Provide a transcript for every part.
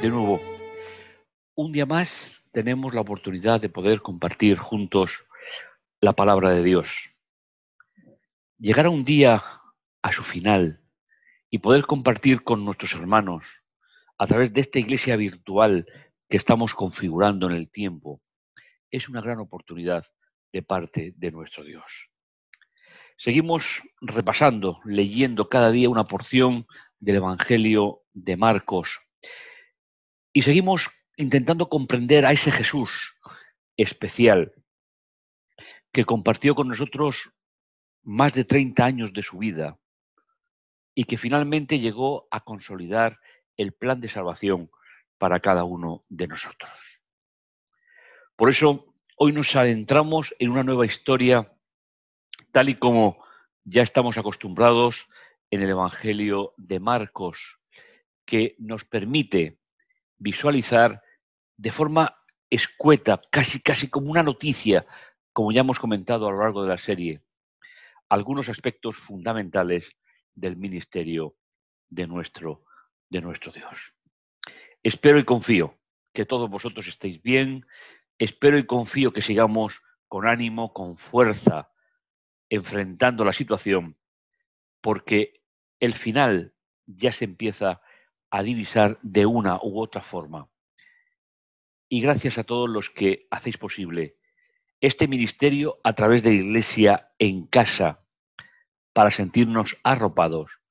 de nuevo, un día más tenemos la oportunidad de poder compartir juntos la palabra de Dios. Llegar a un día a su final y poder compartir con nuestros hermanos a través de esta iglesia virtual que estamos configurando en el tiempo es una gran oportunidad de parte de nuestro Dios. Seguimos repasando, leyendo cada día una porción del Evangelio de Marcos y seguimos intentando comprender a ese Jesús especial que compartió con nosotros más de 30 años de su vida y que finalmente llegó a consolidar el plan de salvación para cada uno de nosotros. Por eso, hoy nos adentramos en una nueva historia, tal y como ya estamos acostumbrados en el Evangelio de Marcos, que nos permite visualizar de forma escueta, casi como una noticia, como ya hemos comentado a lo largo de la serie, algunos aspectos fundamentales del ministerio de nuestro Dios. Espero y confío que todos vosotros estéis bien, espero y confío que sigamos con ánimo, con fuerza, enfrentando la situación, porque el final ya se empieza a divisar de una u otra forma. Y gracias a todos los que hacéis posible este ministerio a través de la Iglesia en casa, para sentirnos arropados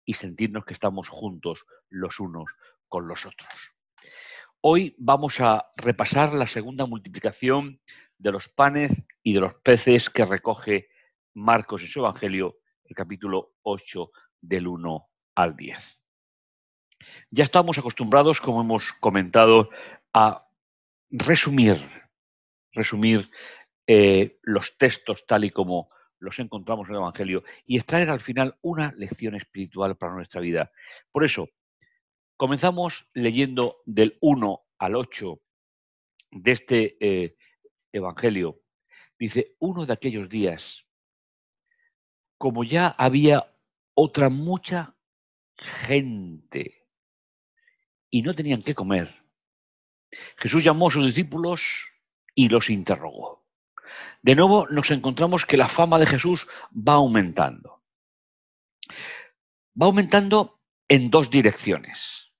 y sentirnos que estamos juntos los unos con los otros. Hoy vamos a repasar la segunda multiplicación de los panes y de los peces que recoge Marcos en su Evangelio, el capítulo 8 del 1 al 10. Ya estamos acostumbrados, como hemos comentado, a resumir los textos tal y como los encontramos en el Evangelio y extraer al final una lección espiritual para nuestra vida. Por eso, comenzamos leyendo del 1 al 8 de este Evangelio. Dice, uno de aquellos días, como ya había otra mucha gente y no tenían qué comer, Jesús llamó a sus discípulos y los interrogó. De nuevo nos encontramos que la fama de Jesús va aumentando. Va aumentando en dos direcciones.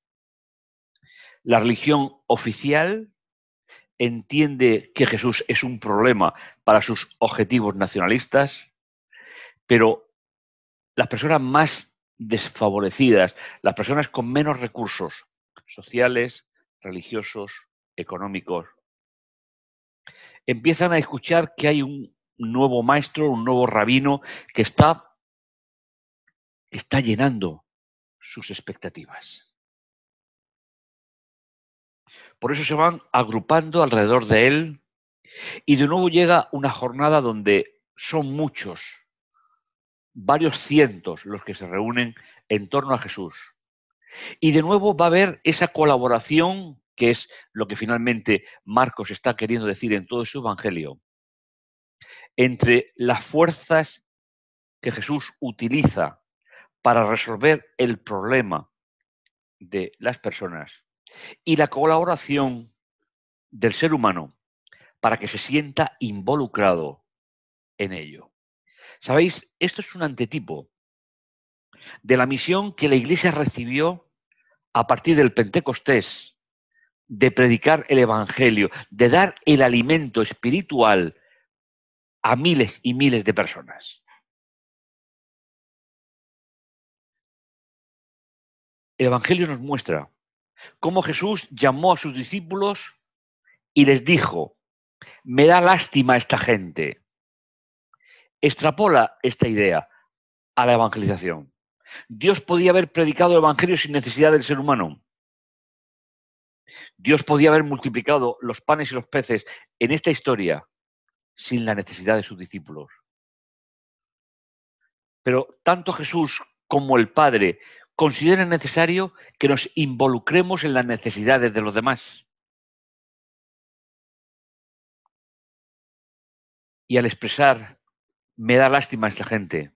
La religión oficial entiende que Jesús es un problema para sus objetivos nacionalistas, pero las personas más desfavorecidas, las personas con menos recursos sociales, religiosos, económicos, empiezan a escuchar que hay un nuevo maestro, un nuevo rabino que está llenando sus expectativas. Por eso se van agrupando alrededor de él y de nuevo llega una jornada donde son muchos, varios cientos los que se reúnen en torno a Jesús. Y de nuevo va a haber esa colaboración, que es lo que finalmente Marcos está queriendo decir en todo su evangelio, entre las fuerzas que Jesús utiliza para resolver el problema de las personas y la colaboración del ser humano para que se sienta involucrado en ello. ¿Sabéis? Esto es un antetipo de la misión que la Iglesia recibió a partir del Pentecostés, de predicar el Evangelio, de dar el alimento espiritual a miles y miles de personas. El Evangelio nos muestra cómo Jesús llamó a sus discípulos y les dijo, me da lástima esta gente. Extrapola esta idea a la evangelización. Dios podía haber predicado el Evangelio sin necesidad del ser humano. Dios podía haber multiplicado los panes y los peces en esta historia sin la necesidad de sus discípulos. Pero tanto Jesús como el Padre consideran necesario que nos involucremos en las necesidades de los demás. Y al expresar, me da lástima esta gente,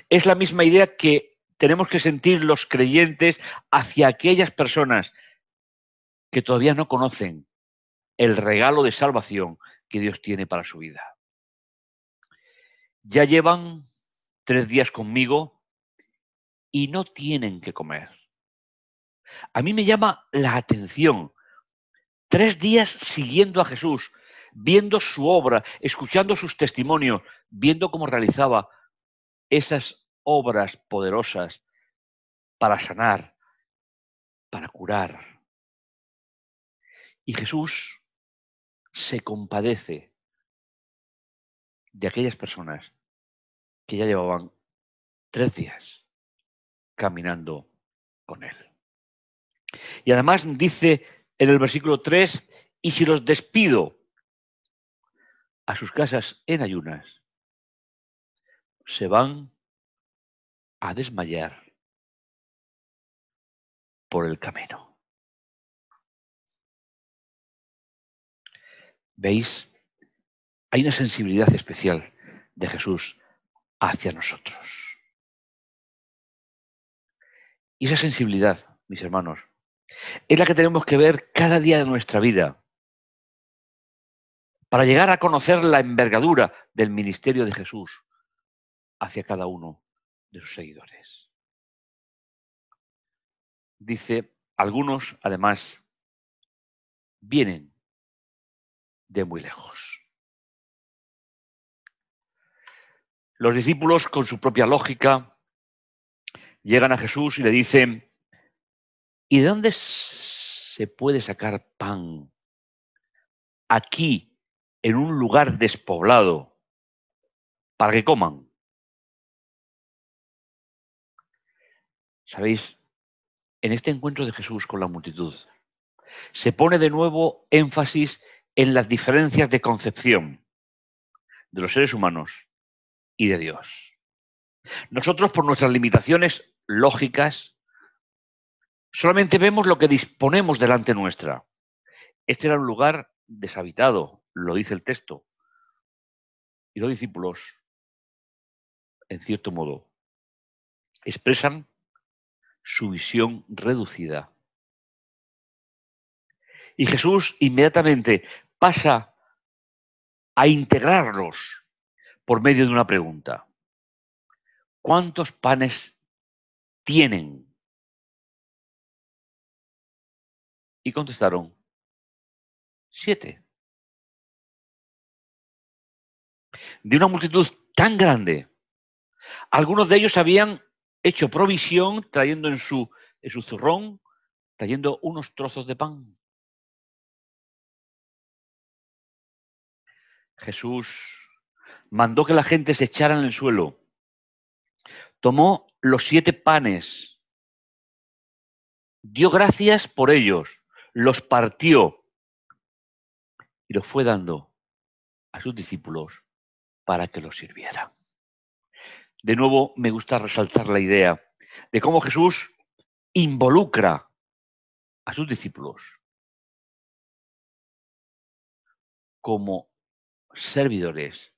es la misma idea que tenemos que sentir los creyentes hacia aquellas personas que todavía no conocen el regalo de salvación que Dios tiene para su vida. Ya llevan 3 días conmigo y no tienen que comer. A mí me llama la atención 3 días siguiendo a Jesús, viendo su obra, escuchando sus testimonios, viendo cómo realizaba esas obras poderosas para sanar, para curar. Y Jesús se compadece de aquellas personas que ya llevaban 3 días caminando con él. Y además dice en el versículo 3, y si los despido a sus casas en ayunas, se van a desmayar por el camino. ¿Veis? Hay una sensibilidad especial de Jesús hacia nosotros. Y esa sensibilidad, mis hermanos, es la que tenemos que ver cada día de nuestra vida para llegar a conocer la envergadura del ministerio de Jesús hacia cada uno de sus seguidores. Dice, algunos, además, vienen de muy lejos. Los discípulos, con su propia lógica, llegan a Jesús y le dicen, ¿y de dónde se puede sacar pan aquí, en un lugar despoblado, para que coman? ¿Sabéis? En este encuentro de Jesús con la multitud, se pone de nuevo énfasis en las diferencias de concepción de los seres humanos y de Dios. Nosotros, por nuestras limitaciones lógicas, solamente vemos lo que disponemos delante nuestra. Este era un lugar deshabitado, lo dice el texto. Y los discípulos, en cierto modo, expresan su visión reducida. Y Jesús inmediatamente pasa a integrarlos por medio de una pregunta. ¿Cuántos panes tienen? Y contestaron, 7. De una multitud tan grande, algunos de ellos habían hecho provisión trayendo en su zurrón, trayendo unos trozos de pan. Jesús mandó que la gente se echara en el suelo. Tomó los 7 panes, dio gracias por ellos, los partió y los fue dando a sus discípulos para que los sirvieran. De nuevo, me gusta resaltar la idea de cómo Jesús involucra a sus discípulos como servidores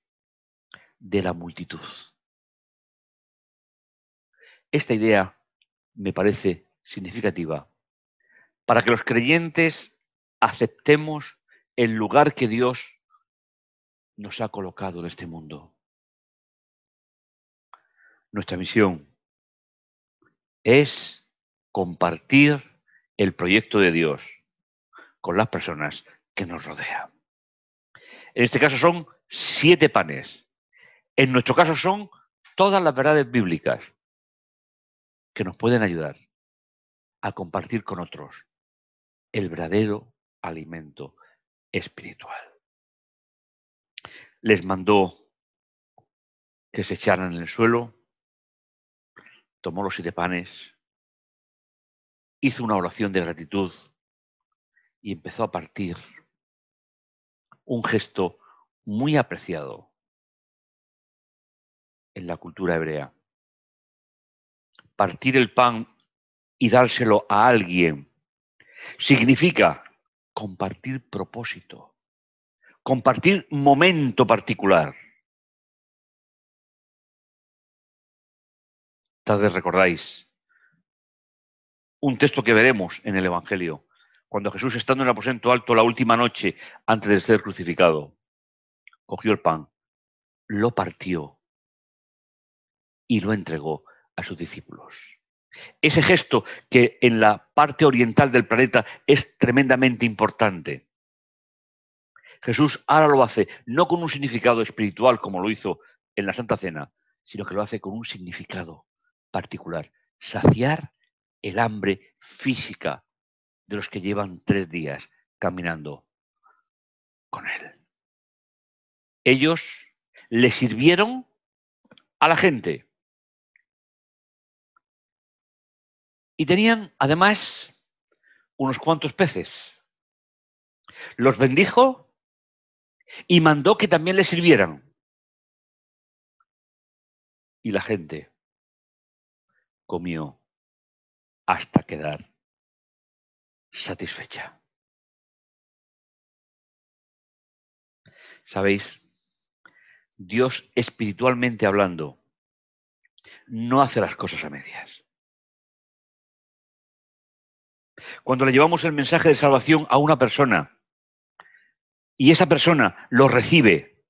de la multitud. Esta idea me parece significativa para que los creyentes aceptemos el lugar que Dios nos ha colocado en este mundo. Nuestra misión es compartir el proyecto de Dios con las personas que nos rodean. En este caso son 7 panes. En nuestro caso son todas las verdades bíblicas que nos pueden ayudar a compartir con otros el verdadero alimento espiritual. Les mandó que se echaran en el suelo, tomó los 7 panes, hizo una oración de gratitud y empezó a partir, un gesto muy apreciado en la cultura hebrea. Partir el pan y dárselo a alguien significa compartir propósito, compartir momento particular. Tal vez recordáis un texto que veremos en el Evangelio, Cuando Jesús, estando en el aposento alto la última noche antes de ser crucificado, cogió el pan, lo partió y lo entregó a sus discípulos. Ese gesto que en la parte oriental del planeta es tremendamente importante. Jesús ahora lo hace no con un significado espiritual como lo hizo en la Santa Cena, sino que lo hace con un significado particular: saciar el hambre física de los que llevan 3 días caminando con él. Ellos le sirvieron a la gente y tenían además unos cuantos peces. Los bendijo y mandó que también le sirvieran. Y la gente comió hasta quedar satisfecha. ¿Sabéis? Dios, espiritualmente hablando, no hace las cosas a medias. Cuando le llevamos el mensaje de salvación a una persona y esa persona lo recibe,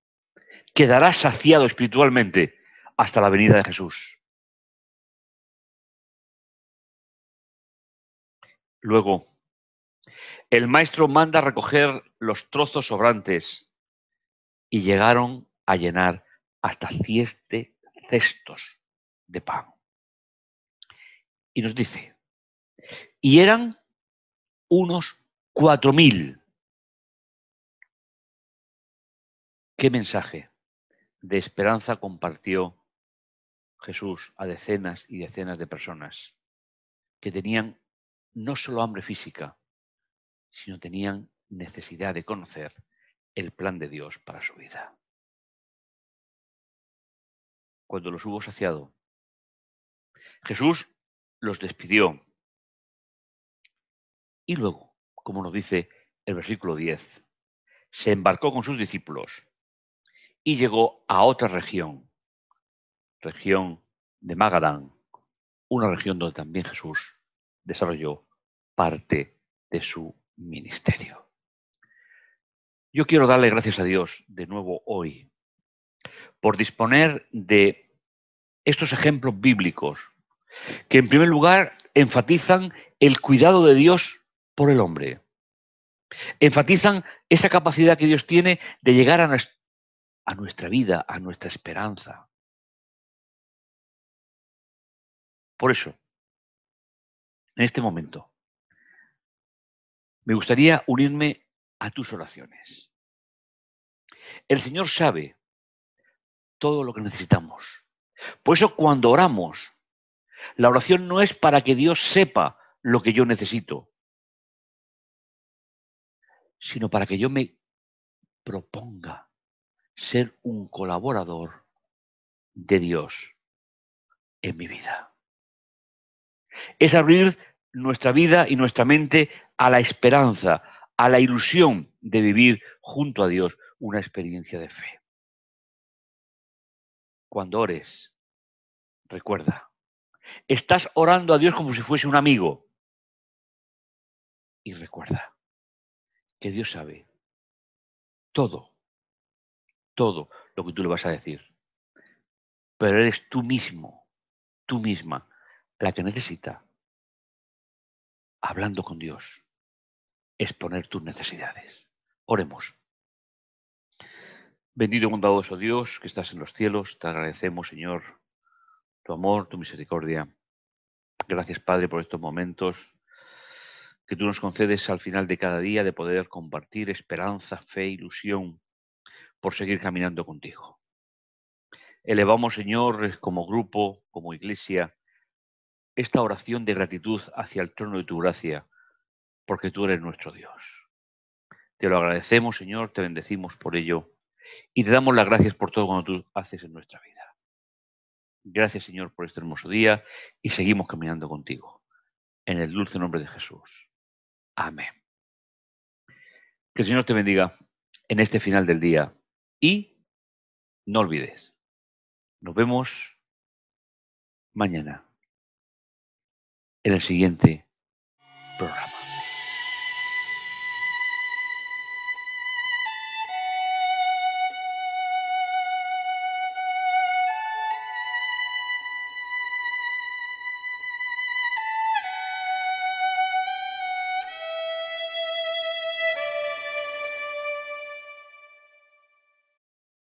quedará saciado espiritualmente hasta la venida de Jesús. Luego, el maestro manda recoger los trozos sobrantes y llegaron a llenar hasta 7 cestos de pan. Y nos dice, y eran unos 4.000. ¿Qué mensaje de esperanza compartió Jesús a decenas y decenas de personas que tenían no solo hambre física, sino tenían necesidad de conocer el plan de Dios para su vida? Cuando los hubo saciado, Jesús los despidió y luego, como nos dice el versículo 10, se embarcó con sus discípulos y llegó a otra región de Magadán, una región donde también Jesús desarrolló parte de su ministerio. Yo quiero darle gracias a Dios de nuevo hoy por disponer de estos ejemplos bíblicos que, en primer lugar, enfatizan el cuidado de Dios por el hombre. Enfatizan esa capacidad que Dios tiene de llegar a nuestra vida, a nuestra esperanza. Por eso, en este momento, me gustaría unirme a tus oraciones. El Señor sabe todo lo que necesitamos. Por eso, cuando oramos, la oración no es para que Dios sepa lo que yo necesito, sino para que yo me proponga ser un colaborador de Dios en mi vida. Es abrir nuestra vida y nuestra mente a la esperanza, a la ilusión de vivir junto a Dios una experiencia de fe. Cuando ores, recuerda, estás orando a Dios como si fuese un amigo. Y recuerda que Dios sabe todo, todo lo que tú le vas a decir. Pero eres tú mismo, tú misma, la que necesita, hablando con Dios, exponer tus necesidades. Oremos. Bendito y bondadoso Dios que estás en los cielos, te agradecemos, Señor, tu amor, tu misericordia. Gracias, Padre, por estos momentos que tú nos concedes al final de cada día de poder compartir esperanza, fe, ilusión por seguir caminando contigo. Elevamos, Señor, como grupo, como iglesia, esta oración de gratitud hacia el trono de tu gracia, porque tú eres nuestro Dios. Te lo agradecemos, Señor, te bendecimos por ello y te damos las gracias por todo cuando tú haces en nuestra vida. Gracias, Señor, por este hermoso día y seguimos caminando contigo. En el dulce nombre de Jesús. Amén. Que el Señor te bendiga en este final del día y no olvides, nos vemos mañana en el siguiente programa.